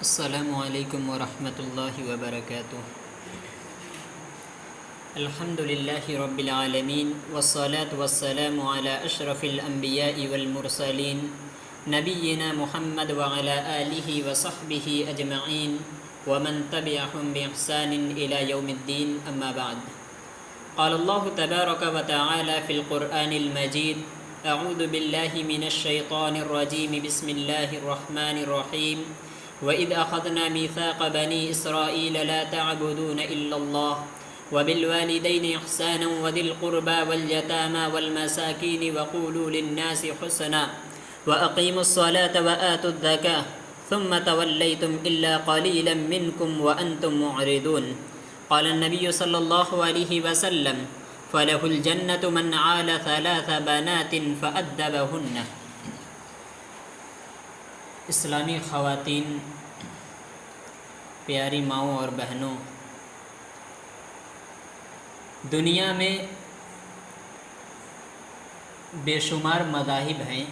السلام علیکم ورحمۃ اللہ وبرکاتہ۔ الحمد للہ رب العالمین والصلاة والسلام علی اشرف الانبیاء والمرسلین نبینا محمد وعلی آلہ وصحبہ اجمعین ومن تبعہم بإحسان الی یوم الدین، اما بعد۔ قال اللہ تبارک وتعالی فی القرآن المجید: اعوذ باللہ من الشیطان الرجیم، بسم اللہ الرحمن الرحیم۔ وَإِذْ أَخَذْنَا مِيثَاقَ بَنِي إِسْرَائِيلَ لَا تَعْبُدُونَ إِلَّا اللَّهَ وَبِالْوَالِدَيْنِ إِحْسَانًا وَذِي الْقُرْبَى وَالْيَتَامَى وَالْمَسَاكِينِ وَقُولُوا لِلنَّاسِ حُسْنًا وَأَقِيمُوا الصَّلَاةَ وَآتُوا الزَّكَاةَ ثُمَّ تَوَلَّيْتُمْ إِلَّا قَلِيلًا مِّنكُمْ وَأَنتُم مُّعْرِضُونَ۔ قال النبي صلى الله عليه وسلم: فله الجنة من عال ثلاث بنات فأدبهن۔ اسلامی خواتین، پیاری ماؤں اور بہنوں، دنیا میں بے شمار مذاہب ہیں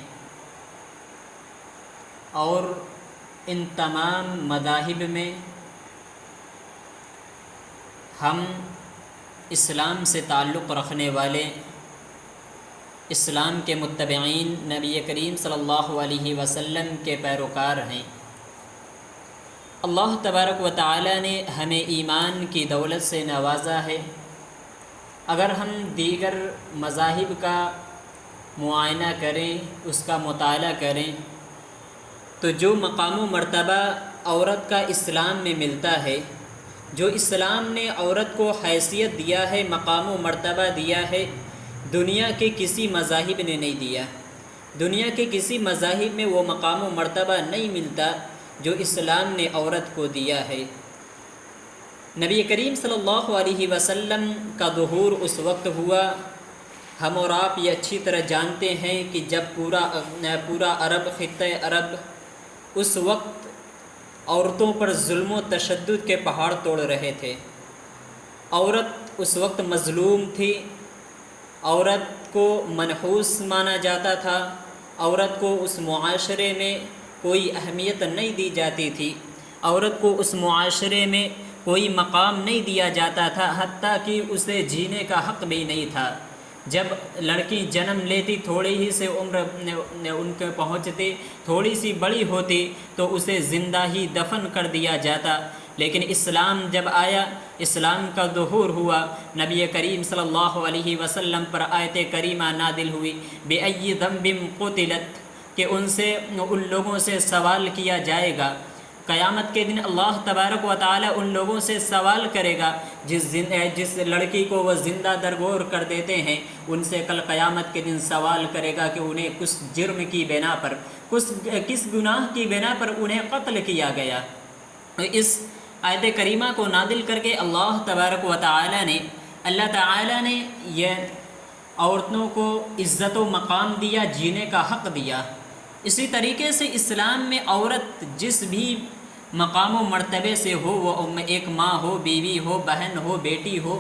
اور ان تمام مذاہب میں ہم اسلام سے تعلق رکھنے والے، اسلام کے متبعین، نبی کریم صلی اللہ علیہ وسلم کے پیروکار ہیں۔ اللہ تبارک و تعالی نے ہمیں ایمان کی دولت سے نوازا ہے۔ اگر ہم دیگر مذاہب کا معائنہ کریں، اس کا مطالعہ کریں، تو جو مقام و مرتبہ عورت کا اسلام میں ملتا ہے، جو اسلام نے عورت کو حیثیت دیا ہے، مقام و مرتبہ دیا ہے، دنیا کے کسی مذاہب نے نہیں دیا۔ دنیا کے کسی مذاہب میں وہ مقام و مرتبہ نہیں ملتا جو اسلام نے عورت کو دیا ہے۔ نبی کریم صلی اللہ علیہ وسلم کا ظہور اس وقت ہوا، ہم اور آپ یہ اچھی طرح جانتے ہیں کہ جب پورا عرب، خطہ عرب اس وقت عورتوں پر ظلم و تشدد کے پہاڑ توڑ رہے تھے۔ عورت اس وقت مظلوم تھی، عورت کو منحوس مانا جاتا تھا، عورت کو اس معاشرے میں کوئی اہمیت نہیں دی جاتی تھی، عورت کو اس معاشرے میں کوئی مقام نہیں دیا جاتا تھا، حتیٰ کہ اسے جینے کا حق بھی نہیں تھا۔ جب لڑکی جنم لیتی، تھوڑی ہی سے عمر ان کے پہنچتی، تھوڑی سی بڑی ہوتی تو اسے زندہ ہی دفن کر دیا جاتا۔ لیکن اسلام جب آیا، اسلام کا ظہور ہوا، نبی کریم صلی اللہ علیہ وسلم پر آیت کریمہ نازل ہوئی: بِأَيِّ ذَنبٍ قُتِلَتْ، کہ ان لوگوں سے سوال کیا جائے گا۔ قیامت کے دن اللہ تبارک و تعالی ان لوگوں سے سوال کرے گا جس لڑکی کو وہ زندہ درگور کر دیتے ہیں، ان سے کل قیامت کے دن سوال کرے گا کہ انہیں کس جرم کی بنا پر، کس گناہ کی بنا پر انہیں قتل کیا گیا۔ اس آیت کریمہ کو نازل کر کے اللہ تبارک و تعالی نے یہ عورتوں کو عزت و مقام دیا، جینے کا حق دیا۔ اسی طریقے سے اسلام میں عورت جس بھی مقام و مرتبے سے ہو، وہ ایک ماں ہو، بیوی ہو، بہن ہو، بیٹی ہو،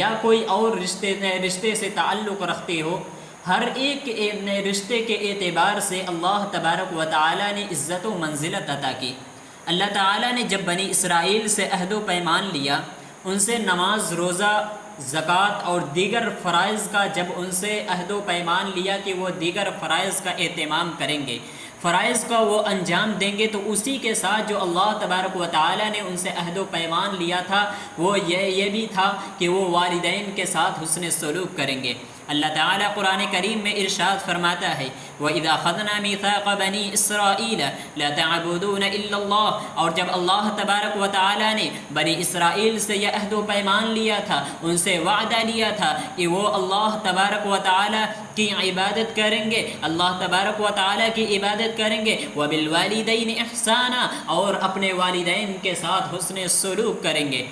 یا کوئی اور رشتے سے تعلق رکھتی ہو، ہر ایک رشتے کے اعتبار سے اللہ تبارک و تعالی نے عزت و منزلت عطا کی۔ اللہ تعالی نے جب بنی اسرائیل سے عہد و پیمان لیا، ان سے نماز، روزہ، زکوٰۃ اور دیگر فرائض کا جب ان سے عہد و پیمان لیا کہ وہ دیگر فرائض کا اہتمام کریں گے، فرائض کا وہ انجام دیں گے، تو اسی کے ساتھ جو اللہ تبارک و تعالی نے ان سے عہد و پیمان لیا تھا وہ یہ بھی تھا کہ وہ والدین کے ساتھ حسن سلوک کریں گے۔ اللہ تعالیٰ قرآن کریم میں ارشاد فرماتا ہے: وَإِذَا أَخَذْنَا مِيثَاقَ بَنِي إِسْرَائِيلَ لَا تَعْبُدُونَ إِلَّا اللَّهَ، اور جب اللہ تبارک و تعالیٰ نے بنی اسرائیل سے یہ عہد و پیمان لیا تھا، ان سے وعدہ لیا تھا کہ وہ اللہ تبارک و تعالیٰ کی عبادت کریں گے، اللہ تبارک و تعالیٰ کی عبادت کریں گے، وَبِالْوَالِدَيْنِ إِحْسَانًا، اور اپنے والدین کے ساتھ حسن سلوک کریں گے۔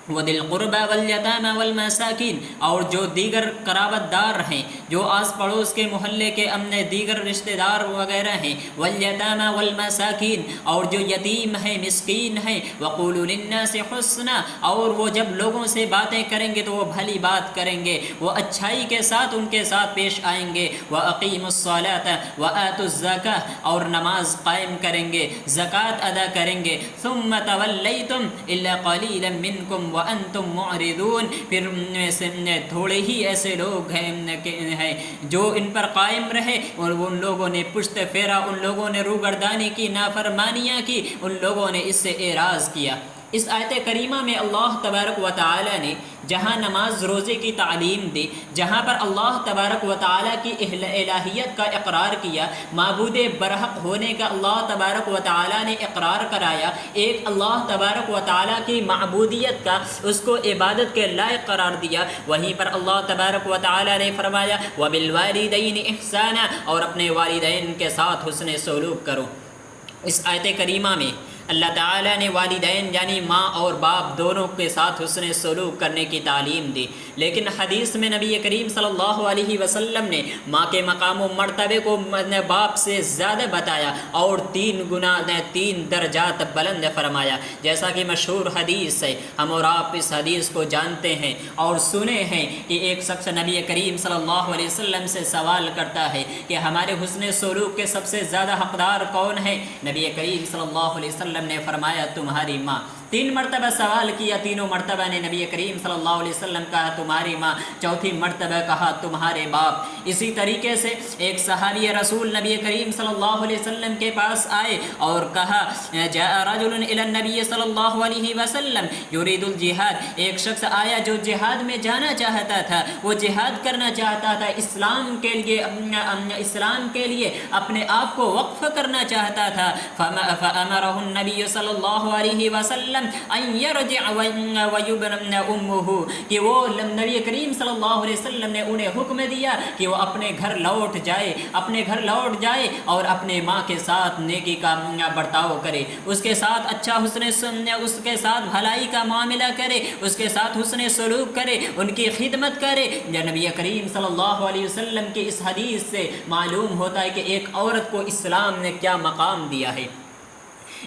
وَذِي الْقُرْبَى وَالْيَتَامَى وَالْمَسَاكِينَ، اور جو دیگر قرابت دار ہیں، جو آس پڑوس کے محلے کے دیگر رشتہ دار وغیرہ ہیں، وَالْيَتَامَى وَالْمَسَاكِينَ، اور جو یتیم ہیں، مسکین ہیں، وَقُولُوا لِلنَّاسِ حُسْنًا، اور وہ جب لوگوں سے باتیں کریں گے تو وہ بھلی بات کریں گے، وہ اچھائی کے ساتھ ان کے ساتھ پیش آئیں گے، وَأَقِيمُوا الصَّلَاةَ وَآتُوا الزَّكَاةَ، اور نماز قائم کریں گے، زکوٰۃ ادا کریں گے، ثُمَّ تَوَلَّيْتُمْ إِلَّا قَلِيلًا مِّنكُمْ وَأَنْتُمْ مُعْرِضُونَ، پھر ان میں سے تھوڑے ہی ایسے لوگ ہیں جو ان پر قائم رہے، اور ان لوگوں نے پشت پھیرا، ان لوگوں نے روگردانی کی، نافرمانیاں کی، ان لوگوں نے اس سے اعراض کیا۔ اس آیت کریمہ میں اللہ تبارک و تعالی نے جہاں نماز روزے کی تعلیم دی، جہاں پر اللہ تبارک و تعالی کی الہیت کا اقرار کیا، معبود برحق ہونے کا اللہ تبارک و تعالی نے اقرار کرایا، ایک اللہ تبارک و تعالی کی معبودیت کا، اس کو عبادت کے لائق قرار دیا، وہیں پر اللہ تبارک و تعالی نے فرمایا وَبِالْوَالِدَيْنِ إِحْسَانًا، اور اپنے والدین کے ساتھ حسن سلوک کرو۔ اس آیت کریمہ میں اللہ تعالیٰ نے والدین یعنی ماں اور باپ دونوں کے ساتھ حسن سلوک کرنے کی تعلیم دی، لیکن حدیث میں نبی کریم صلی اللہ علیہ وسلم نے ماں کے مقام و مرتبے کو باپ سے زیادہ بتایا اور 3 گنا 3 درجات بلند فرمایا، جیسا کہ مشہور حدیث ہے۔ ہم اور آپ اس حدیث کو جانتے ہیں اور سنے ہیں کہ ایک شخص نبی کریم صلی اللہ علیہ وسلم سے سوال کرتا ہے کہ ہمارے حسن سلوک کے سب سے زیادہ حقدار کون ہیں؟ نبی کریم صلی اللہ علیہ وسلم نے فرمایا تمہاری ماں۔ 3 مرتبہ سوال کیا، تینوں مرتبہ نے نبی کریم صلی اللہ علیہ وسلم کہا تمہاری ماں، چوتھی مرتبہ کہا تمہارے باپ۔ اسی طریقے سے ایک صحابی رسول نبی کریم صلی اللہ علیہ وسلم کے پاس آئے اور کہا جاء رجل الی النبی صلی اللہ علیہ وسلم یرید الجہاد، ایک شخص آیا جو جہاد میں جانا چاہتا تھا، وہ جہاد کرنا چاہتا تھا، اسلام کے لیے اپنے آپ کو وقف کرنا چاہتا تھا، فامرہ النبی صلی اللہ علیہ وسلم ان یرجع ویبن امہ، کہ وہ نبی کریم صلی اللہ علیہ وسلم نے انہیں حکم دیا کہ وہ اپنے گھر لوٹ جائے اور اپنے ماں کے ساتھ نیکی کا برتاؤ کرے، اس کے ساتھ اچھا اس کے ساتھ بھلائی کا معاملہ کرے، اس کے ساتھ حسن سلوک کرے، ان کی خدمت کرے۔ یا نبی کریم صلی اللہ علیہ وسلم کی اس حدیث سے معلوم ہوتا ہے کہ ایک عورت کو اسلام نے کیا مقام دیا ہے،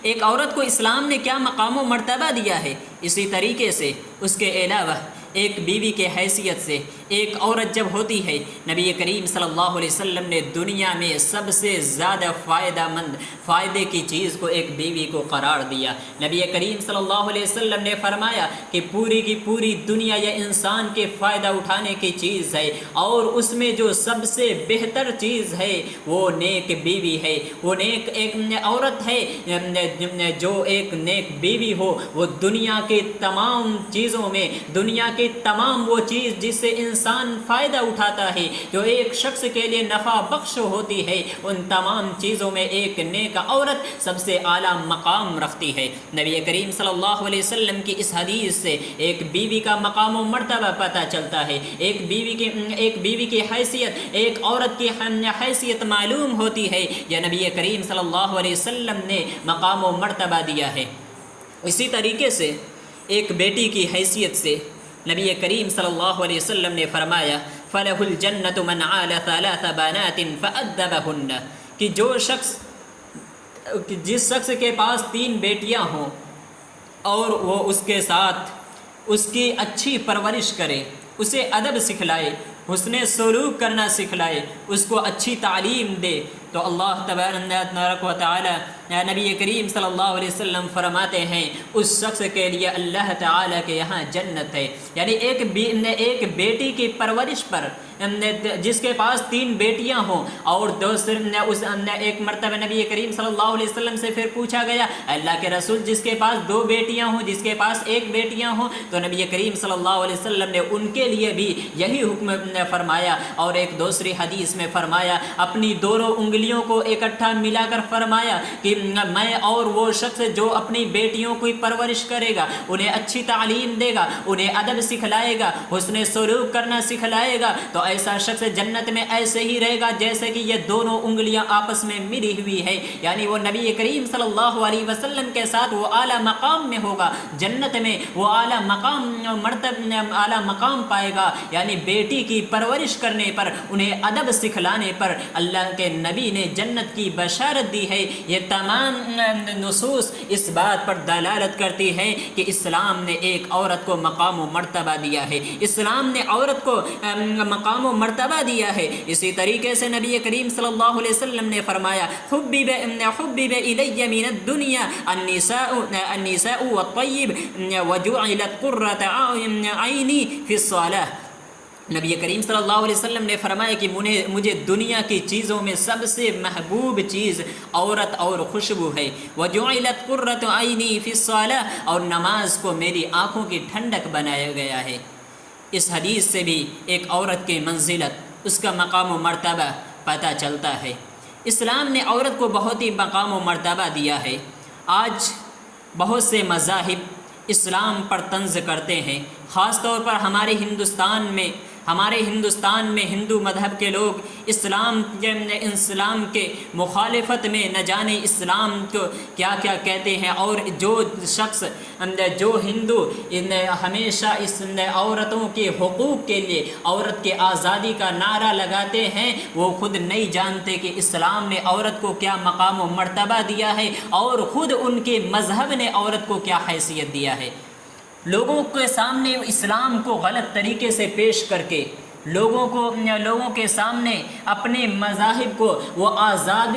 ایک عورت کو اسلام نے کیا مقام و مرتبہ دیا ہے۔ اسی طریقے سے اس کے علاوہ ایک بیوی کے حیثیت سے ایک عورت جب ہوتی ہے، نبی کریم صلی اللہ علیہ وسلم نے دنیا میں سب سے زیادہ فائدے کی چیز کو ایک بیوی کو قرار دیا۔ نبی کریم صلی اللہ علیہ وسلم نے فرمایا کہ پوری کی پوری دنیا یا انسان کے فائدہ اٹھانے کی چیز ہے، اور اس میں جو سب سے بہتر چیز ہے وہ نیک بیوی ہے، وہ نیک ایک عورت ہے، جو ایک نیک بیوی ہو، وہ دنیا کے تمام چیزوں میں، دنیا کے تمام وہ چیز جس سے انسان فائدہ اٹھاتا ہے، جو ایک شخص کے لیے نفع بخش ہوتی ہے، ان تمام چیزوں میں ایک نیک عورت سب سے اعلیٰ مقام رکھتی ہے۔ نبی کریم صلی اللہ علیہ وسلم کی اس حدیث سے ایک بیوی کا مقام و مرتبہ پتہ چلتا ہے، ایک بیوی کی حیثیت، ایک عورت کی حیثیت معلوم ہوتی ہے، یا نبی کریم صلی اللہ علیہ وسلم نے مقام و مرتبہ دیا ہے۔ اسی طریقے سے ایک بیٹی کی حیثیت سے نبی کریم صلی اللہ علیہ وسلم نے فرمایا فَلَهُ الْجَنَّةُ مَنْ عَالَ 3 بَنَاتٍ فَأَدَّبَهُنَّ، کہ جس شخص کے پاس 3 بیٹیاں ہوں اور وہ اس کے ساتھ اس کی اچھی پرورش کرے، اسے ادب سکھلائے، حسن سلوک کرنا سکھلائے، اس کو اچھی تعلیم دے، تو اللہ تبارک و تعالی نبی کریم صلی اللہ علیہ وسلم فرماتے ہیں اس شخص کے لیے اللہ تعالی کے یہاں جنت ہے۔ یعنی ایک بیٹی کی پرورش پر، جس کے پاس 3 بیٹیاں ہوں، اور ایک مرتبہ نبی کریم صلی اللہ علیہ وسلم سے پھر پوچھا گیا اللہ کے رسول جس کے پاس 2 بیٹیاں ہوں، جس کے پاس 1 بیٹیاں ہوں، تو نبی کریم صلی اللہ علیہ وسلم نے ان کے لیے بھی یہی حکم فرمایا، اور ایک دوسری حدیث میں فرمایا اپنی دونوں انگلیوں کو اکٹھا ملا کر فرمایا کہ میں اور وہ شخص جو اپنی بیٹیوں کی پرورش کرے گا، انہیں اچھی تعلیم دے گا، انہیں ادب سکھلائے گا، حسن سلوک کرنا سکھلائے گا، تو ایسا شخص جنت میں ایسے ہی رہے گا جیسے کہ یہ دونوں انگلیاں آپس میں ملی ہوئی ہے، یعنی وہ نبی کریم صلی اللہ علیہ وسلم کے ساتھ وہ اعلیٰ مقام میں ہوگا، جنت میں وہ اعلیٰ مقام پائے گا۔ یعنی بیٹی کی پرورش کرنے پر، انہیں ادب سکھلانے پر اللہ کے نبی نے جنت کی بشارت دی ہے۔ یہ تمام نصوص اس بات پر دلالت کرتی ہے کہ اسلام نے ایک عورت کو مقام و مرتبہ دیا ہے، اسلام نے عورت کو مقام و مرتبہ دیا ہے۔ اسی طریقے سے نبی کریم صلی اللہ علیہ وسلم نے فرمایا حبب الی من الدنیا النساء والطیب وجعلت قرۃ عینی فی الصلاۃ۔ نبی کریم صلی اللہ علیہ وسلم نے فرمایا کہ مجھے دنیا کی چیزوں میں سب سے محبوب چیز عورت اور خوشبو ہے۔ وجعلت قرۃ عینی فی الصلاۃ، اور نماز کو میری آنکھوں کی ٹھنڈک بنایا گیا ہے۔ اس حدیث سے بھی ایک عورت کی منزلت، اس کا مقام و مرتبہ پتہ چلتا ہے۔ اسلام نے عورت کو بہت ہی مقام و مرتبہ دیا ہے۔ آج بہت سے مذاہب اسلام پر طنز کرتے ہیں، خاص طور پر ہمارے ہندوستان میں ہندو مذہب کے لوگ اسلام کے مخالفت میں نہ جانے اسلام کو کیا کیا کہتے ہیں، اور جو ہندو ہمیشہ اس عورتوں کے حقوق کے لیے، عورت کے آزادی کا نعرہ لگاتے ہیں، وہ خود نہیں جانتے کہ اسلام نے عورت کو کیا مقام و مرتبہ دیا ہے، اور خود ان کے مذہب نے عورت کو کیا حیثیت دیا ہے۔ لوگوں کے سامنے اسلام کو غلط طریقے سے پیش کر کے لوگوں کے سامنے اپنے مذاہب کو وہ آزاد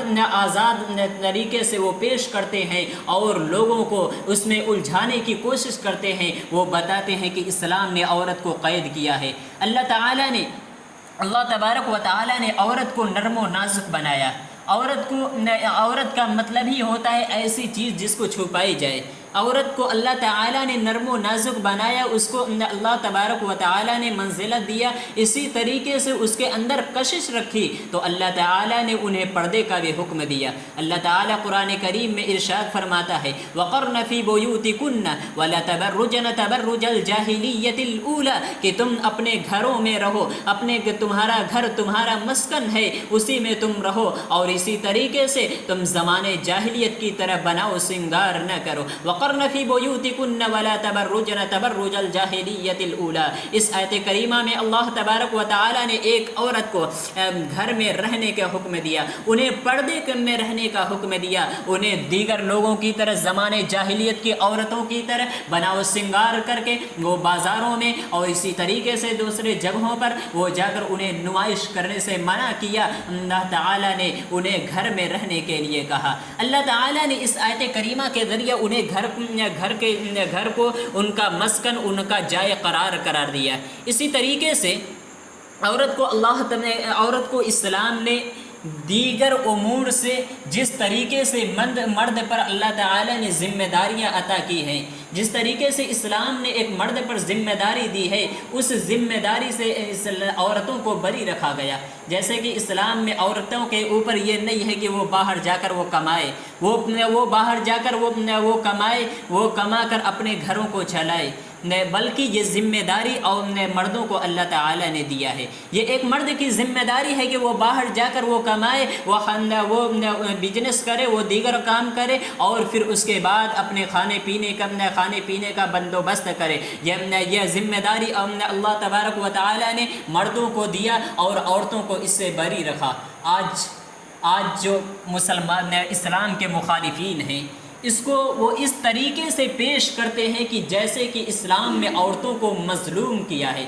طریقے سے وہ پیش کرتے ہیں، اور لوگوں کو اس میں الجھانے کی کوشش کرتے ہیں۔ وہ بتاتے ہیں کہ اسلام نے عورت کو قید کیا ہے۔ اللہ تبارک و تعالی نے عورت کو نرم و نازک بنایا۔ عورت کا مطلب ہی ہوتا ہے ایسی چیز جس کو چھپائی جائے۔ عورت کو اللہ تعالیٰ نے نرم و نازک بنایا، اس کو اللہ تبارک و تعالیٰ نے منزلت دیا، اسی طریقے سے اس کے اندر کشش رکھی تو اللہ تعالیٰ نے انہیں پردے کا بھی حکم دیا۔ اللہ تعالیٰ قرآن کریم میں ارشاد فرماتا ہے وَقَرْنَ فِي بُيُوتِكُنَّ وَلَا تَبَرُّجْنَ تَبَرُّجَ الْجَاهِلِيَّةِ الْأُولَى، کہ تم اپنے گھروں میں رہو، تمہارا گھر تمہارا مسکن ہے، اسی میں تم رہو، اور اسی طریقے سے تم زمانے جاہلیت کی طرح بناؤ سنگار نہ کرو۔ وَقَرْنَ فِي بُيُوتِكُنَّ وَلَا تَبَرُّجْنَ تَبَرُّجَ الْجَاهِلِيَّةِ الْأُولَى۔ اس آیت کریمہ میں اللہ تبارک و تعالی نے ایک عورت کو گھر میں رہنے کا حکم دیا، انہیں پردے میں رہنے کا حکم دیا، انہیں دیگر لوگوں کی طرح زمانے جاہلیت کی عورتوں کی طرح بناؤ سنگار کر کے وہ بازاروں میں اور اسی طریقے سے دوسرے جگہوں پر وہ جا کر انہیں نمائش کرنے سے منع کیا۔ اللہ تعالی نے انہیں گھر میں رہنے کے لیے کہا۔ اللہ تعالی نے اس آیت کریمہ کے ذریعے انہیں گھر کو ان کا مسکن، ان کا جائے قرار دیا۔ اسی طریقے سے عورت کو اسلام نے دیگر امور سے جس طریقے سے مرد پر اللہ تعالی نے ذمہ داریاں عطا کی ہیں، جس طریقے سے اسلام نے ایک مرد پر ذمہ داری دی ہے، اس ذمہ داری سے عورتوں کو بری رکھا گیا۔ جیسے کہ اسلام میں عورتوں کے اوپر یہ نہیں ہے کہ وہ باہر جا کر وہ کمائے، وہ باہر جا کر وہ کمائے، وہ کما کر اپنے گھروں کو چلائے، بلکہ یہ ذمہ داری اور مردوں کو اللہ تعالی نے دیا ہے۔ یہ ایک مرد کی ذمہ داری ہے کہ وہ باہر جا کر وہ کمائے، وہ بزنس کرے، وہ دیگر کام کرے، اور پھر اس کے بعد اپنے کھانے پینے کا بندوبست کرے۔ یہ ذمہ داری اللہ تبارک و تعالی نے مردوں کو دیا اور عورتوں کو اس سے بری رکھا۔ آج جو مسلمان اسلام کے مخالفین ہیں، اس کو وہ اس طریقے سے پیش کرتے ہیں کہ جیسے کہ اسلام میں عورتوں کو مظلوم کیا ہے،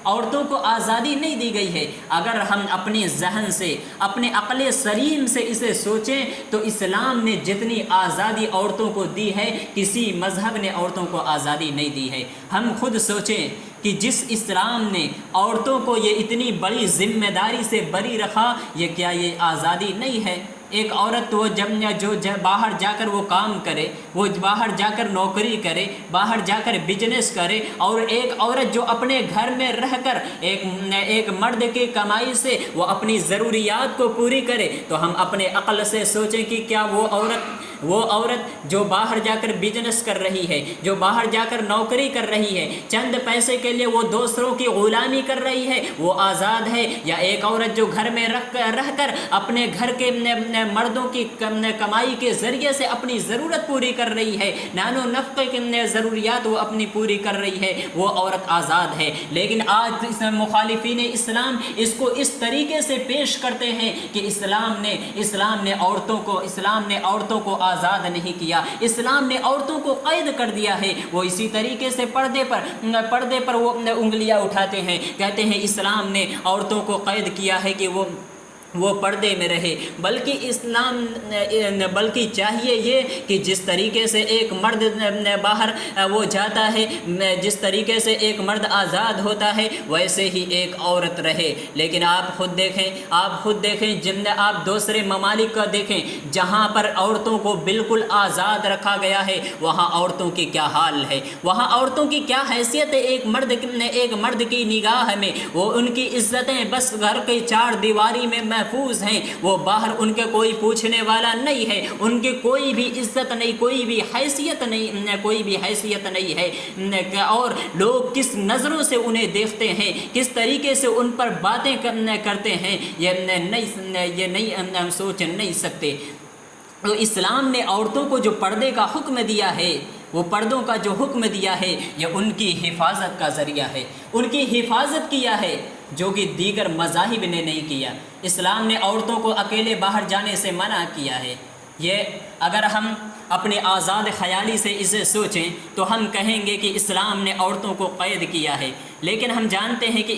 عورتوں کو آزادی نہیں دی گئی ہے۔ اگر ہم اپنے ذہن سے، اپنے عقل سلیم سے اسے سوچیں تو اسلام نے جتنی آزادی عورتوں کو دی ہے، کسی مذہب نے عورتوں کو آزادی نہیں دی ہے۔ ہم خود سوچیں کہ جس اسلام نے عورتوں کو یہ اتنی بڑی ذمہ داری سے بری رکھا، یہ کیا یہ آزادی نہیں ہے؟ ایک عورت وہ جو باہر جا کر وہ کام کرے، وہ باہر جا کر نوکری کرے، باہر جا کر بزنس کرے، اور ایک عورت جو اپنے گھر میں رہ کر ایک مرد کی کمائی سے وہ اپنی ضروریات کو پوری کرے، تو ہم اپنے عقل سے سوچیں کہ کیا وہ عورت جو باہر جا کر بزنس کر رہی ہے، جو باہر جا کر نوکری کر رہی ہے، چند پیسے کے لیے وہ دوسروں کی غلامی کر رہی ہے، وہ آزاد ہے؟ یا ایک عورت جو گھر میں رہ کر اپنے گھر کے مردوں کی کمائی کے ذریعے سے اپنی ضرورت پوری کر رہی ہے، نان و نفقے کی ضروریات وہ اپنی پوری کر رہی ہے، وہ عورت آزاد ہے؟ لیکن آج مخالفین اسلام اس کو اس طریقے سے پیش کرتے ہیں کہ اسلام نے عورتوں کو آزاد نہیں کیا، اسلام نے عورتوں کو قید کر دیا ہے۔ وہ اسی طریقے سے پردے پر وہ انگلیاں اٹھاتے ہیں، کہتے ہیں اسلام نے عورتوں کو قید کیا ہے کہ وہ پردے میں رہے، بلکہ چاہیے یہ کہ جس طریقے سے ایک مرد باہر وہ جاتا ہے، جس طریقے سے ایک مرد آزاد ہوتا ہے، ویسے ہی ایک عورت رہے۔ لیکن آپ خود دیکھیں آپ دوسرے ممالک کا دیکھیں، جہاں پر عورتوں کو بالکل آزاد رکھا گیا ہے، وہاں عورتوں کی کیا حال ہے، وہاں عورتوں کی کیا حیثیت ہے ایک مرد کی نگاہ میں۔ وہ ان کی عزتیں بس گھر کی چار دیواری میں محفوظ ہیں، وہ باہر ان کے کوئی پوچھنے والا نہیں ہے، ان کی کوئی بھی عزت نہیں، کوئی بھی حیثیت نہیں ہے، اور لوگ کس نظروں سے انہیں دیکھتے ہیں، کس طریقے سے ان پر باتیں کرتے ہیں، یہ نہیں ہم سوچ نہیں سکتے۔ تو اسلام نے عورتوں کو جو پردے کا حکم دیا ہے، وہ پردوں کا جو حکم دیا ہے، یہ ان کی حفاظت کا ذریعہ ہے، ان کی حفاظت کیا ہے جو کہ دیگر مذاہب نے نہیں کیا۔ اسلام نے عورتوں کو اکیلے باہر جانے سے منع کیا ہے۔ یہ اگر ہم اپنے آزاد خیالی سے اسے سوچیں تو ہم کہیں گے کہ اسلام نے عورتوں کو قید کیا ہے، لیکن ہم جانتے ہیں کہ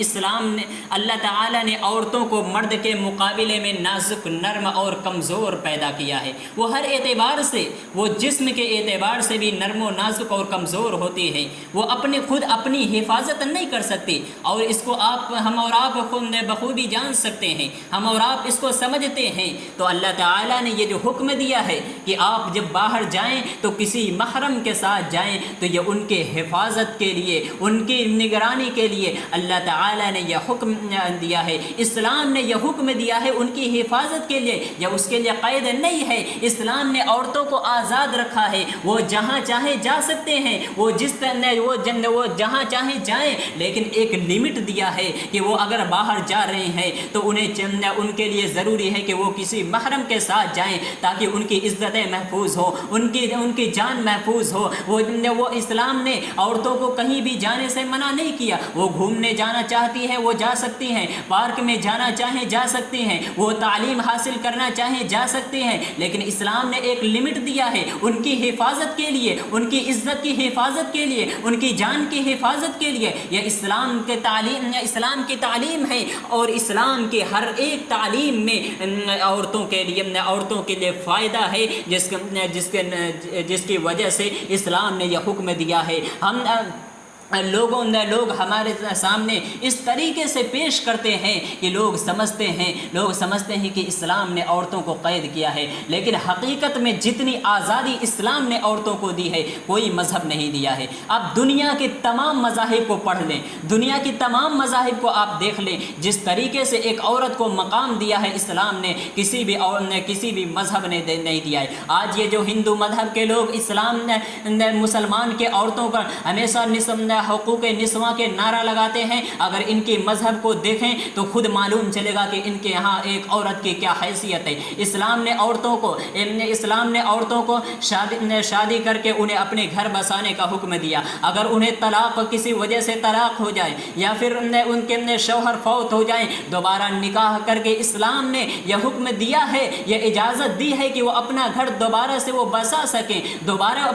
اللہ تعالیٰ نے عورتوں کو مرد کے مقابلے میں نازک، نرم اور کمزور پیدا کیا ہے۔ وہ ہر اعتبار سے، وہ جسم کے اعتبار سے بھی نرم و نازک اور کمزور ہوتی ہے، وہ خود اپنی حفاظت نہیں کر سکتی، اور اس کو ہم اور آپ خود بخوبی جان سکتے ہیں، ہم اور آپ اس کو سمجھتے ہیں۔ تو اللہ تعالیٰ نے یہ جو حکم دیا ہے کہ آپ جب باہر جائیں تو کسی محرم کے ساتھ جائیں، تو یہ ان کے حفاظت کے لیے، ان کی نگرانی کے لیے اللہ تعالیٰ نے یہ حکم دیا ہے۔ اسلام نے یہ حکم دیا ہے ان کی حفاظت کے لیے، یا اس کے لیے قید نہیں ہے۔ اسلام نے عورتوں کو آزاد رکھا ہے، وہ جہاں چاہے جا سکتے ہیں، وہ جہاں چاہے جائیں، لیکن ایک لمٹ دیا ہے کہ وہ اگر باہر جا رہے ہیں تو ان کے لیے ضروری ہے کہ وہ کسی محرم کے ساتھ جائیں، تاکہ ان کی عزتیں محفوظ ہو، ان کی جان محفوظ ہو۔ وہ اسلام نے عورتوں کو کہیں بھی جانے سے منع نہیں کیا، وہ گھومنے جانا چاہتی ہیں وہ جا سکتی ہیں، پارک میں جانا چاہیں جا سکتی ہیں، وہ تعلیم حاصل کرنا چاہیں جا سکتی ہیں، لیکن اسلام نے ایک لمٹ دیا ہے ان کی حفاظت کے لیے، ان کی عزت کی حفاظت کے لیے، ان کی جان کی حفاظت کے لیے۔ یہ اسلام کی تعلیم ہے، اور اسلام کے ہر ایک تعلیم میں عورتوں کے لیے فائدہ ہے، جس کی وجہ سے اسلام نے یہ حکم دیا ہے۔ لوگ ہمارے سامنے اس طریقے سے پیش کرتے ہیں کہ لوگ سمجھتے ہیں کہ اسلام نے عورتوں کو قید کیا ہے، لیکن حقیقت میں جتنی آزادی اسلام نے عورتوں کو دی ہے کوئی مذہب نہیں دیا ہے۔ اب دنیا کے تمام مذاہب کو پڑھ لیں، دنیا کی تمام مذاہب کو آپ دیکھ لیں، جس طریقے سے ایک عورت کو مقام دیا ہے اسلام نے کسی بھی مذہب نے نہیں دیا ہے۔ آج یہ جو ہندو مذہب کے لوگ مسلمان کے عورتوں پر ہمیشہ حقوق نسواں کے نعرہ لگاتے ہیں، اگر ان کی مذہب کو دیکھیں تو خود معلوم چلے گا کہ ان کے یہاں ایک عورت کی کیا حیثیت ہے۔ اسلام نے عورتوں کو شادی کر کے انہیں اپنے گھر بسانے کا حکم دیا۔ اگر انہیں طلاق کسی وجہ سے طلاق ہو جائے، یا پھر ان کے شوہر فوت ہو جائیں، دوبارہ نکاح کر کے اسلام نے یہ حکم دیا ہے، یہ اجازت دی ہے کہ وہ اپنا گھر دوبارہ سے وہ بسا سکیں، دوبارہ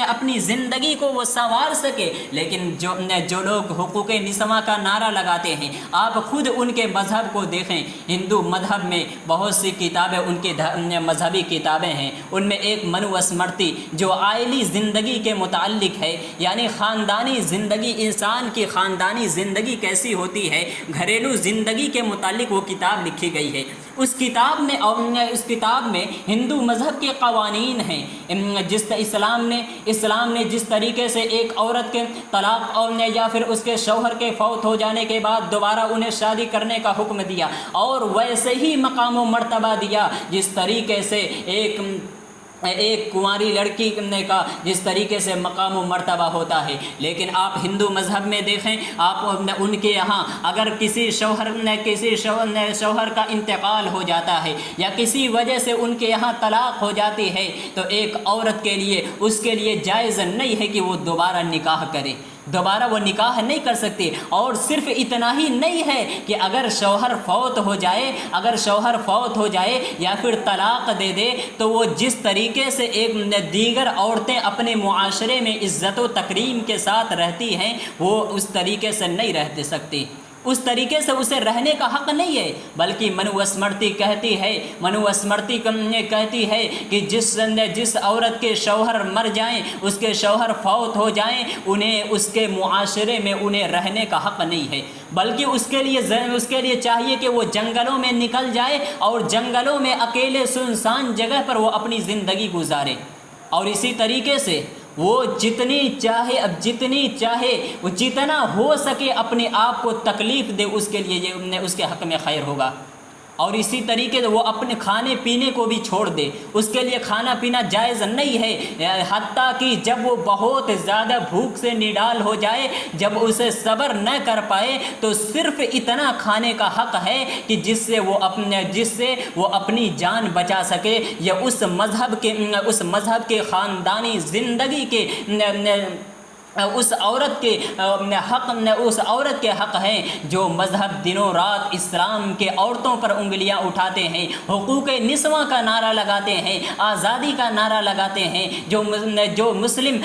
اپنی زندگی کو وہ سنوار سکے۔ لیکن جو لوگ حقوق نسواں کا نعرہ لگاتے ہیں، آپ خود ان کے مذہب کو دیکھیں۔ ہندو مذہب میں بہت سی کتابیں ان کے مذہبی کتابیں ہیں، ان میں ایک منو اسمرتی جو عائلی زندگی کے متعلق ہے، یعنی خاندانی زندگی، انسان کی خاندانی زندگی کیسی ہوتی ہے، گھریلو زندگی کے متعلق وہ کتاب لکھی گئی ہے۔ اس کتاب میں ہندو مذہب کے قوانین ہیں، اسلام نے جس طریقے سے ایک عورت کے طلاق یا پھر اس کے شوہر کے فوت ہو جانے کے بعد دوبارہ انہیں شادی کرنے کا حکم دیا، اور ویسے ہی مقام و مرتبہ دیا جس طریقے سے ایک کنواری لڑکی کا جس طریقے سے مقام و مرتبہ ہوتا ہے۔ لیکن آپ ہندو مذہب میں دیکھیں، آپ ان کے یہاں اگر کسی شوہر کا انتقال ہو جاتا ہے یا کسی وجہ سے ان کے یہاں طلاق ہو جاتی ہے، تو ایک عورت کے لیے اس کے لیے جائز نہیں ہے کہ وہ دوبارہ نکاح کرے، دوبارہ وہ نکاح نہیں کر سکتی۔ اور صرف اتنا ہی نہیں ہے کہ اگر شوہر فوت ہو جائے یا پھر طلاق دے دے، تو وہ جس طریقے سے ایک دیگر عورتیں اپنے معاشرے میں عزت و تکریم کے ساتھ رہتی ہیں، وہ اس طریقے سے نہیں رہ سکتی، اس طریقے سے اسے رہنے کا حق نہیں ہے۔ بلکہ منو اسمرتی کہتی ہے کہ جس عورت کے شوہر مر جائیں، اس کے شوہر فوت ہو جائیں، انہیں اس کے معاشرے میں انہیں رہنے کا حق نہیں ہے، بلکہ اس کے لیے چاہیے کہ وہ جنگلوں میں نکل جائے اور جنگلوں میں اکیلے سنسان جگہ پر وہ اپنی زندگی گزارے، اور اسی طریقے سے وہ جتنی چاہے وہ جتنا ہو سکے اپنے آپ کو تکلیف دے، اس کے لیے یہ اس کے حق میں خیر ہوگا۔ اور اسی طریقے سے وہ اپنے کھانے پینے کو بھی چھوڑ دے، اس کے لیے کھانا پینا جائز نہیں ہے، حتیٰ کہ جب وہ بہت زیادہ بھوک سے نڈال ہو جائے، جب اسے صبر نہ کر پائے، تو صرف اتنا کھانے کا حق ہے کہ جس سے وہ اپنی جان بچا سکے، یا اس مذہب کے خاندانی زندگی کے اس عورت کے حق ہیں جو مذہب دنوں رات اسلام کے عورتوں پر انگلیاں اٹھاتے ہیں، حقوق نسواں کا نعرہ لگاتے ہیں، آزادی کا نعرہ لگاتے ہیں، جو مسلم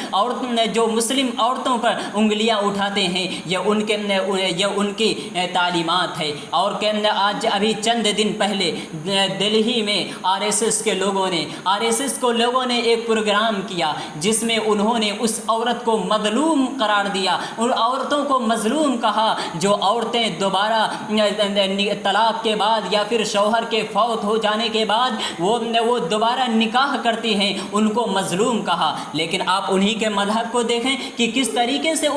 عورتوں پر انگلیاں اٹھاتے ہیں، یہ ان کی تعلیمات ہے۔ اور آج ابھی چند دن پہلے دلہی میں آر ایس ایس کو لوگوں نے ایک پروگرام کیا، جس میں انہوں نے اس عورت کو مظلوم قرار دیا، ان عورتوں کو مظلوم کہا جو عورتیں دوبارہ طلاق کے بعد یا پھر شوہر کے فوت ہو جانے کے بعد وہ دوبارہ نکاح کرتی ہیں، ان کو مظلوم کہا۔ لیکن آپ انہی کے مذہب کو دیکھیں کہ کس طریقے سے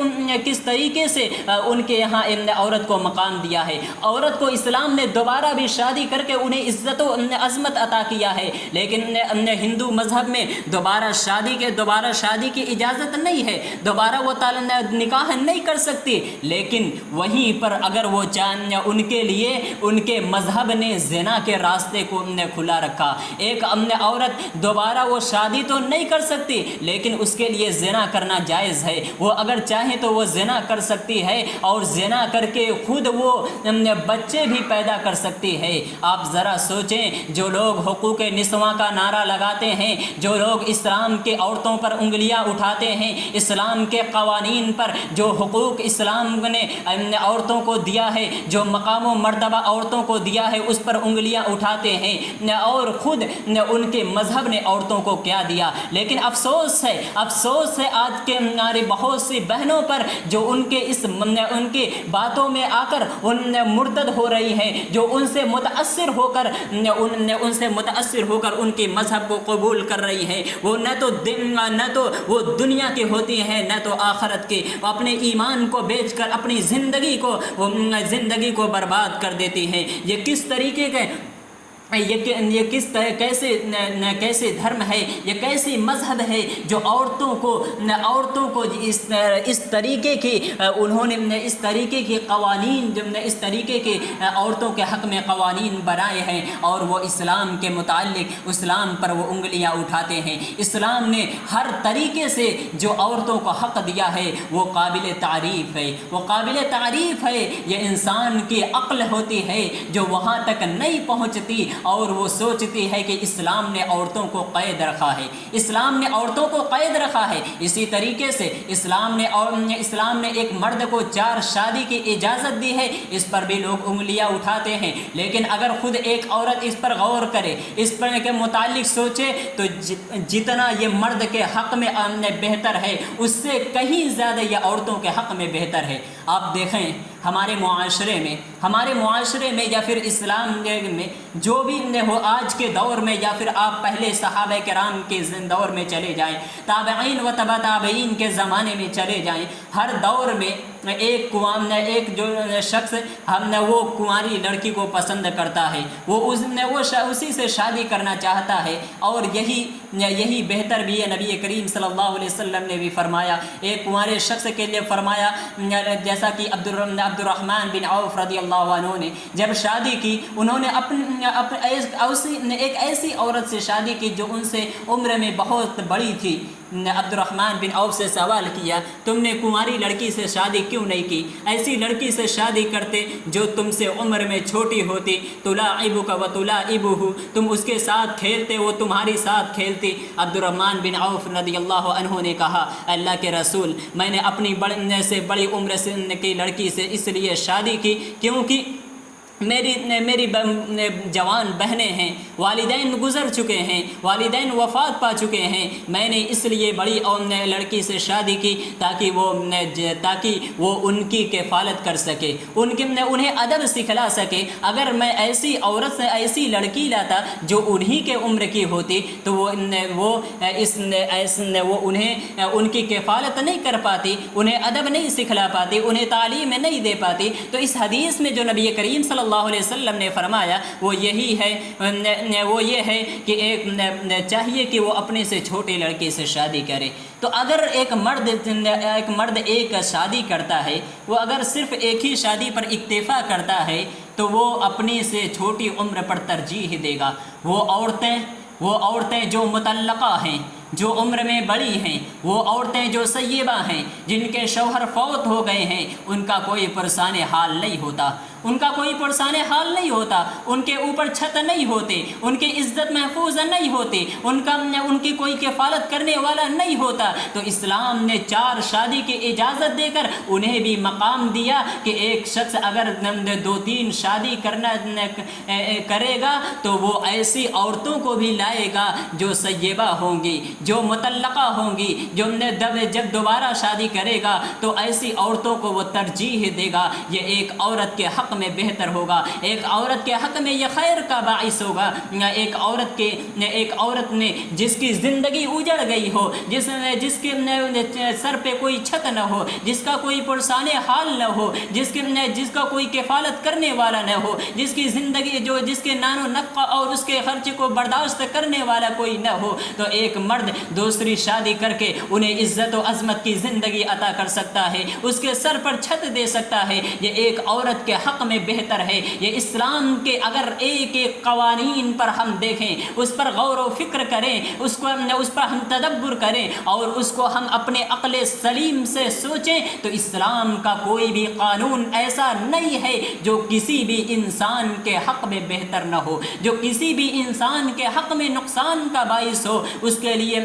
ان کے یہاں عورت کو مقام دیا ہے، عورت کو اسلام نے دوبارہ بھی شادی کر کے انہیں عزت و عظمت عطا کیا ہے۔ لیکن ہندو مذہب میں دوبارہ شادی کی اجازت نہیں ہے، دوبارہ وہ نکاح نہیں کر سکتی۔ لیکن وہیں پر اگر وہ ان کے لیے ان کے مذہب نے زنا کے راستے کو کھلا رکھا، ایک عورت دوبارہ وہ شادی تو نہیں کر سکتی، لیکن اس کے لیے زنا کرنا جائز ہے، وہ اگر چاہے تو وہ زنا کر سکتی ہے، اور زنا کر کے خود وہ بچے بھی پیدا کر سکتی ہے۔ آپ ذرا سوچیں، جو لوگ حقوق نسواں کا نعرہ لگاتے ہیں، جو لوگ اسلام کے عورتوں پر انگلیاں اٹھاتے ہیں، اسلام کے قوانین پر جو حقوق اسلام نے عورتوں کو دیا ہے، جو مقام و مرتبہ عورتوں کو دیا ہے، اس پر انگلیاں اٹھاتے ہیں، اور خود ان کے مذہب نے عورتوں کو کیا دیا۔ لیکن افسوس ہے آج کے ہماری بہت سی بہنوں پر، جو ان کے باتوں میں آ کر مرتد ہو رہی ہیں، جو ان سے متاثر ہو کر ان کے مذہب کو قبول کر رہی ہیں۔ وہ نہ تو وہ دنیا کی ہوتی ہیں، نہ تو آخرت کے، اپنے ایمان کو بیچ کر اپنی زندگی کو برباد کر دیتی ہیں۔ یہ کس طریقے کے کیسے دھرم ہے، یہ کیسی مذہب ہے جو عورتوں کو اس طریقے کی انہوں نے اس طریقے کے قوانین، اس طریقے کے عورتوں کے حق میں قوانین بنائے ہیں، اور وہ اسلام کے متعلق اسلام پر وہ انگلیاں اٹھاتے ہیں۔ اسلام نے ہر طریقے سے جو عورتوں کو حق دیا ہے وہ قابل تعریف ہے، یہ انسان کی عقل ہوتی ہے جو وہاں تک نہیں پہنچتی، اور وہ سوچتی ہے کہ اسلام نے عورتوں کو قید رکھا ہے، اسلام نے عورتوں کو قید رکھا ہے۔ اسی طریقے سے اسلام نے ایک مرد کو 4 شادی کی اجازت دی ہے، اس پر بھی لوگ انگلیاں اٹھاتے ہیں۔ لیکن اگر خود ایک عورت اس پر غور کرے، اس پر کے متعلق سوچے، تو جتنا یہ مرد کے حق میں بہتر ہے، اس سے کہیں زیادہ یہ عورتوں کے حق میں بہتر ہے۔ آپ دیکھیں ہمارے معاشرے میں یا پھر اسلام میں جو بھی ہو، آج کے دور میں یا پھر آپ پہلے صحابہ کرام کے دور میں چلے جائیں، تابعین و تبع تابعین کے زمانے میں چلے جائیں، ہر دور میں ایک جو شخص وہ کنواری لڑکی کو پسند کرتا ہے، وہ اسی سے شادی کرنا چاہتا ہے، اور یہی بہتر بھی ہے۔ نبی کریم صلی اللہ علیہ وسلم نے بھی فرمایا، ایک کنوارے شخص کے لیے فرمایا، جیسا کہ عبد الرحمن بن عوف رضی اللہ عنہ نے جب شادی کی، انہوں نے ایک ایسی عورت سے شادی کی جو ان سے عمر میں بہت بڑی تھی۔ عبد الرحمن بن عوف سے سوال کیا، تم نے کنواری لڑکی سے شادی کیوں نہیں کی؟ ایسی لڑکی سے شادی کرتے جو تم سے عمر میں چھوٹی ہوتی، تلاعبک و تلاعبہ، تم اس کے ساتھ کھیلتے، وہ تمہاری ساتھ کھیلتی۔ عبد الرحمن بن عوف رضی اللہ عنہ نے کہا، اللہ کے رسول، میں نے اپنی بڑی عمر کی لڑکی سے اس لیے شادی کی کیونکہ میری جوان بہنیں ہیں، والدین گزر چکے ہیں، والدین وفات پا چکے ہیں، میں نے اس لیے بڑی لڑکی سے شادی کی تاکہ وہ ان کی کفالت کر سکے، انہیں ادب سکھلا سکے۔ اگر میں ایسی عورت سے ایسی لڑکی لاتا جو انہی کے عمر کی ہوتی تو وہ انہیں ان کی کفالت نہیں کر پاتی، انہیں ادب نہیں سکھلا پاتی، انہیں تعلیم نہیں دے پاتی۔ تو اس حدیث میں جو نبی کریم صلی اللہ علیہ وسلم نے فرمایا وہ یہ ہے کہ چاہیے کہ وہ اپنے سے چھوٹے لڑکے سے شادی کرے۔ تو اگر ایک مرد ایک شادی کرتا ہے، وہ اگر صرف ایک ہی شادی پر اکتفا کرتا ہے تو وہ اپنے سے چھوٹی عمر پر ترجیح دے گا۔ وہ عورتیں جو مطلقہ ہیں، جو عمر میں بڑی ہیں، وہ عورتیں جو سیبہ ہیں، جن کے شوہر فوت ہو گئے ہیں، ان کا کوئی پرسان حال نہیں ہوتا، ان کے اوپر چھت نہیں ہوتے، ان کی عزت محفوظ نہیں ہوتی، ان کی کوئی کفالت کرنے والا نہیں ہوتا۔ تو اسلام نے 4 شادی کی اجازت دے کر انہیں بھی مقام دیا کہ ایک شخص اگر 2-3 شادی کرے گا تو وہ ایسی عورتوں کو بھی لائے گا جو سیبہ ہوں گی، جو مطلقہ ہوں گی، جب دوبارہ شادی کرے گا تو ایسی عورتوں کو وہ ترجیح دے گا۔ یہ ایک عورت کے حق میں بہتر ہوگا، ایک عورت کے حق میں یہ خیر کا باعث ہوگا۔ ایک عورت نے جس کی زندگی اجڑ گئی ہو، جس کے سر پہ کوئی چھت نہ ہو، جس کا کوئی پرسان حال نہ ہو، جس کا کوئی کفالت کرنے والا نہ ہو، جس کی زندگی جس کے نان و نفقہ اور اس کے خرچ کو برداشت کرنے والا کوئی نہ ہو، تو ایک مرد دوسری شادی کر کے انہیں عزت و عظمت کی زندگی عطا کر سکتا ہے، اس کے سر پر چھت دے سکتا ہے۔ یہ ایک عورت کے حق میں بہتر ہے۔ یہ اسلام کے اگر ایک قوانین پر ہم دیکھیں، اس پر غور و فکر کریں، اس پر ہم تدبر کریں اور اس کو ہم اپنے عقل سلیم سے سوچیں، تو اسلام کا کوئی بھی قانون ایسا نہیں ہے جو کسی بھی انسان کے حق میں بہتر نہ ہو، جو کسی بھی انسان کے حق میں نقصان کا باعث ہو، اس کے لیے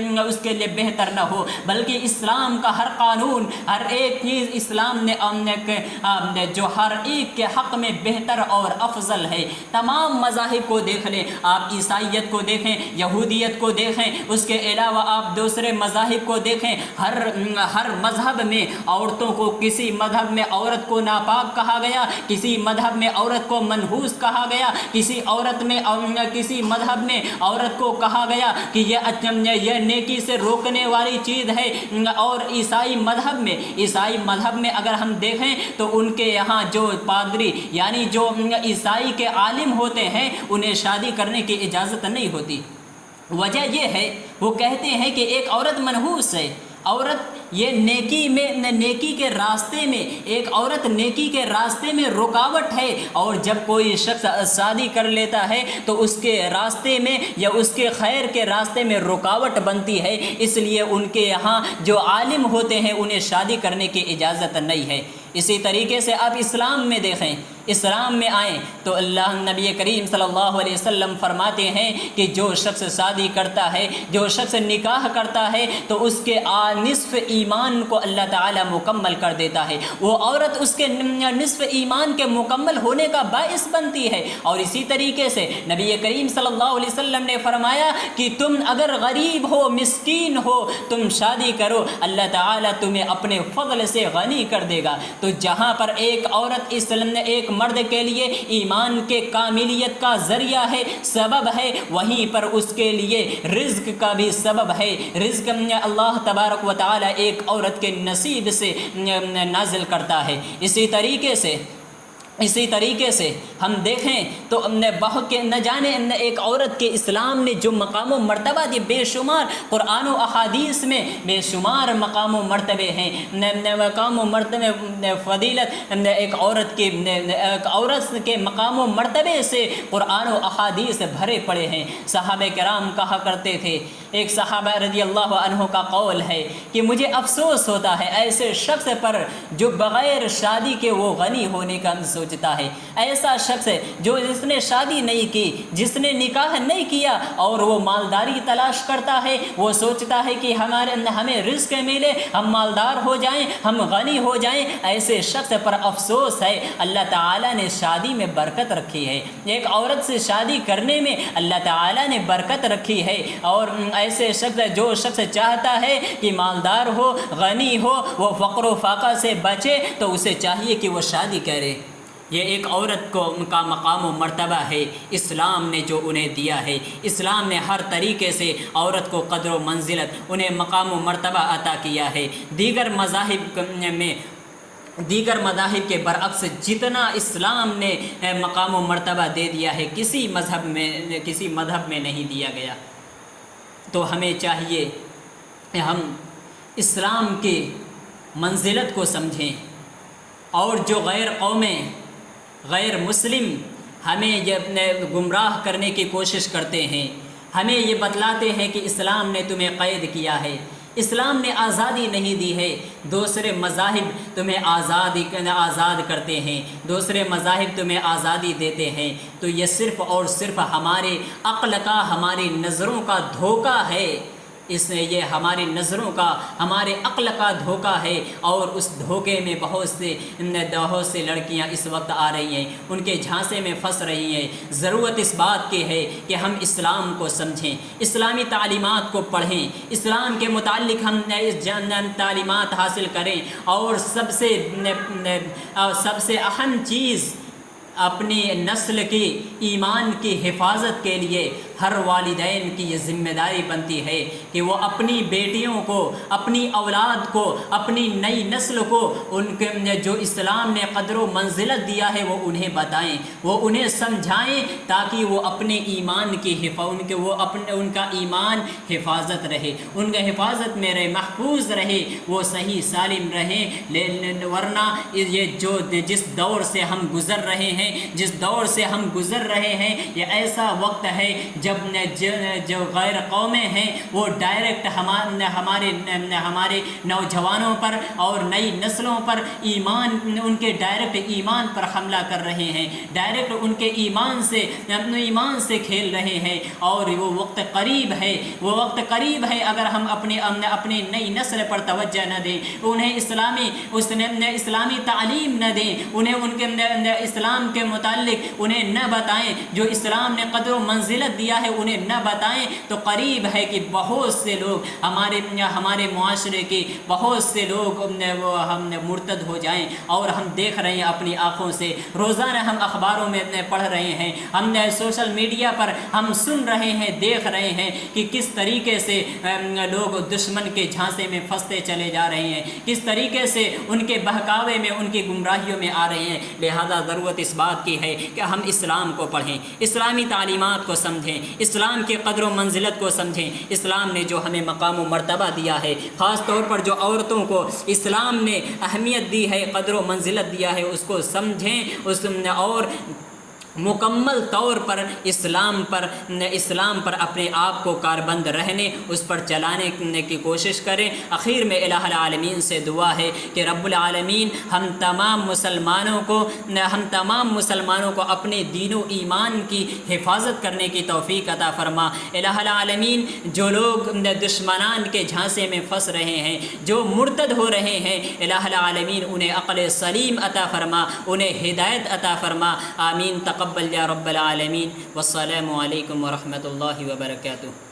بہتر نہ ہو، بلکہ اسلام کا ہر قانون، ہر ایک چیز اسلام نے جو ہر ایک کے حق میں بہتر اور افضل ہے۔ تمام مذاہب کو دیکھ لیں، آپ عیسائیت کو دیکھیں، یہودیت کو دیکھیں، اس کے علاوہ آپ دوسرے مذاہب کو دیکھیں، ہر مذہب میں عورتوں کو، کسی مذہب میں عورت کو ناپاک کہا گیا، کسی مذہب میں عورت کو منحوس کہا گیا، کسی مذہب میں عورت کو کہا گیا کہ یہ نیکی سے روکنے والی چیز ہے۔ اور عیسائی مذہب میں اگر ہم دیکھیں تو ان کے یہاں جو پادری یعنی جو عیسائی کے عالم ہوتے ہیں انہیں شادی کرنے کی اجازت نہیں ہوتی۔ وجہ یہ ہے، وہ کہتے ہیں کہ ایک عورت منحوس ہے، ایک عورت نیکی کے راستے میں رکاوٹ ہے، اور جب کوئی شخص شادی کر لیتا ہے تو اس کے راستے میں یا اس کے خیر کے راستے میں رکاوٹ بنتی ہے، اس لیے ان کے یہاں جو عالم ہوتے ہیں انہیں شادی کرنے کی اجازت نہیں ہے۔ اسی طریقے سے آپ اسلام میں دیکھیں، اسلام میں آئیں تو اللہ نبی کریم صلی اللہ علیہ وسلم فرماتے ہیں کہ جو شخص شادی کرتا ہے، جو شخص نکاح کرتا ہے تو اس کے نصف ایمان کو اللہ تعالیٰ مکمل کر دیتا ہے، وہ عورت اس کے نصف ایمان کے مکمل ہونے کا باعث بنتی ہے۔ اور اسی طریقے سے نبی کریم صلی اللہ علیہ وسلم نے فرمایا کہ تم اگر غریب ہو، مسکین ہو، تم شادی کرو، اللہ تعالیٰ تمہیں اپنے فضل سے غنی کر دے گا۔ تو جہاں پر ایک عورت ایک مرد کے لیے ایمان کے کاملیت کا ذریعہ ہے، سبب ہے، وہیں پر اس کے لیے رزق کا بھی سبب ہے۔ رزق اللہ تبارک و تعالی ایک عورت کے نصیب سے نازل کرتا ہے۔ اسی طریقے سے ہم دیکھیں تو بہت کے نہ جانے ایک عورت کے اسلام نے جو مقام و مرتبہ دی، بے شمار قرآن و احادیث میں بے شمار مقام و مرتبے ہیں، مقام و مرتبے فضیلت ایک عورت کے مقام و مرتبے سے قرآن و احادیث بھرے پڑے ہیں۔ صحابہ کرام کہا کرتے تھے، ایک صحابہ رضی اللہ عنہ کا قول ہے کہ مجھے افسوس ہوتا ہے ایسے شخص پر جو بغیر شادی کے وہ غنی ہونے کا سوچتا ہے، ایسا شخص جس نے شادی نہیں کی، جس نے نکاح نہیں کیا اور وہ مالداری تلاش کرتا ہے، وہ سوچتا ہے کہ ہمیں رزق ملے، ہم مالدار ہو جائیں، ہم غنی ہو جائیں، ایسے شخص پر افسوس ہے۔ اللہ تعالیٰ نے شادی میں برکت رکھی ہے، ایک عورت سے شادی کرنے میں اللہ تعالیٰ نے برکت رکھی ہے، اور ایسے جو شخص چاہتا ہے کہ مالدار ہو، غنی ہو، وہ فقر و فاقہ سے بچے، تو اسے چاہیے کہ وہ شادی کرے۔ یہ ایک عورت کا مقام و مرتبہ ہے، اسلام نے جو انہیں دیا ہے۔ اسلام نے ہر طریقے سے عورت کو قدر و منزلت، انہیں مقام و مرتبہ عطا کیا ہے۔ دیگر مذاہب کے برعکس جتنا اسلام نے مقام و مرتبہ دے دیا ہے کسی مذہب میں نہیں دیا گیا۔ تو ہمیں چاہیے کہ ہم اسلام کی منزلت کو سمجھیں، اور جو غیر قومیں، غیر مسلم ہمیں یہ گمراہ کرنے کی کوشش کرتے ہیں، ہمیں یہ بتلاتے ہیں کہ اسلام نے تمہیں قید کیا ہے، اسلام نے آزادی نہیں دی ہے، دوسرے مذاہب تمہیں آزاد کرتے ہیں، دوسرے مذاہب تمہیں آزادی دیتے ہیں، تو یہ صرف اور صرف ہمارے عقل کا، ہماری نظروں کا دھوکہ ہے۔ یہ ہماری نظروں کا، ہمارے عقل کا دھوکہ ہے، اور اس دھوکے میں بہت سے لڑکیاں اس وقت آ رہی ہیں، ان کے جھانسے میں پھنس رہی ہیں۔ ضرورت اس بات کی ہے کہ ہم اسلام کو سمجھیں، اسلامی تعلیمات کو پڑھیں، اسلام کے متعلق ہم تعلیمات حاصل کریں، اور سب سے اہم چیز اپنی نسل کی ایمان کی حفاظت کے لیے ہر والدین کی یہ ذمہ داری بنتی ہے کہ وہ اپنی بیٹیوں کو، اپنی اولاد کو، اپنی نئی نسل کو ان کے جو اسلام نے قدر و منزلت دیا ہے وہ انہیں بتائیں، وہ انہیں سمجھائیں، تاکہ وہ اپنے ایمان کی ان کا ایمان حفاظت رہے، ان کا حفاظت میں رہے، محفوظ رہے، وہ صحیح سالم رہیں۔ ورنہ یہ جس دور سے ہم گزر رہے ہیں، یہ ایسا وقت ہے جب جو غیر قومیں ہیں وہ ڈائریکٹ ہمارے نوجوانوں پر اور نئی نسلوں پر ان کے ڈائریکٹ ایمان پر حملہ کر رہے ہیں، ڈائریکٹ ان کے اپنے ایمان سے کھیل رہے ہیں، اور وہ وقت قریب ہے اگر ہم اپنی نئی نسل پر توجہ نہ دیں، انہیں اسلامی تعلیم نہ دیں، انہیں ان کے اسلام کے متعلق انہیں نہ بتائیں، جو اسلام نے قدر و منزلت دیا ہے انہیں نہ بتائیں، تو قریب ہے کہ بہت سے لوگ ہمارے معاشرے کے بہت سے لوگ ہم مرتد ہو جائیں۔ اور ہم دیکھ رہے ہیں اپنی آنکھوں سے، روزانہ ہم اخباروں میں پڑھ رہے ہیں، ہم سوشل میڈیا پر ہم سن رہے ہیں، دیکھ رہے ہیں کہ کس طریقے سے لوگ دشمن کے جھانسے میں پھنستے چلے جا رہے ہیں، کس طریقے سے ان کے بہکاوے میں، ان کی گمراہیوں میں آ رہے ہیں۔ لہذا ضرورت اس بات کی ہے کہ ہم اسلام کو پڑھیں، اسلامی تعلیمات کو سمجھیں، اسلام کی قدر و منزلت کو سمجھیں۔ اسلام نے جو ہمیں مقام و مرتبہ دیا ہے، خاص طور پر جو عورتوں کو اسلام نے اہمیت دی ہے، قدر و منزلت دیا ہے، اس کو سمجھیں، اور مکمل طور پر اسلام پر اپنے آپ کو کاربند رہنے، اس پر چلانے کی کوشش کریں۔ اخیر میں الہ العالمین سے دعا ہے کہ رب العالمین ہم تمام مسلمانوں کو اپنے دین و ایمان کی حفاظت کرنے کی توفیق عطا فرما۔ الہ العالمین جو لوگ دشمنان کے جھانسے میں پھنس رہے ہیں، جو مرتد ہو رہے ہیں، الہ العالمین انہیں عقل سلیم عطا فرما، انہیں ہدایت عطا فرما۔ آمین تقبل یا رب العالمین۔ والسلام علیکم ورحمۃ اللہ وبرکاتہ۔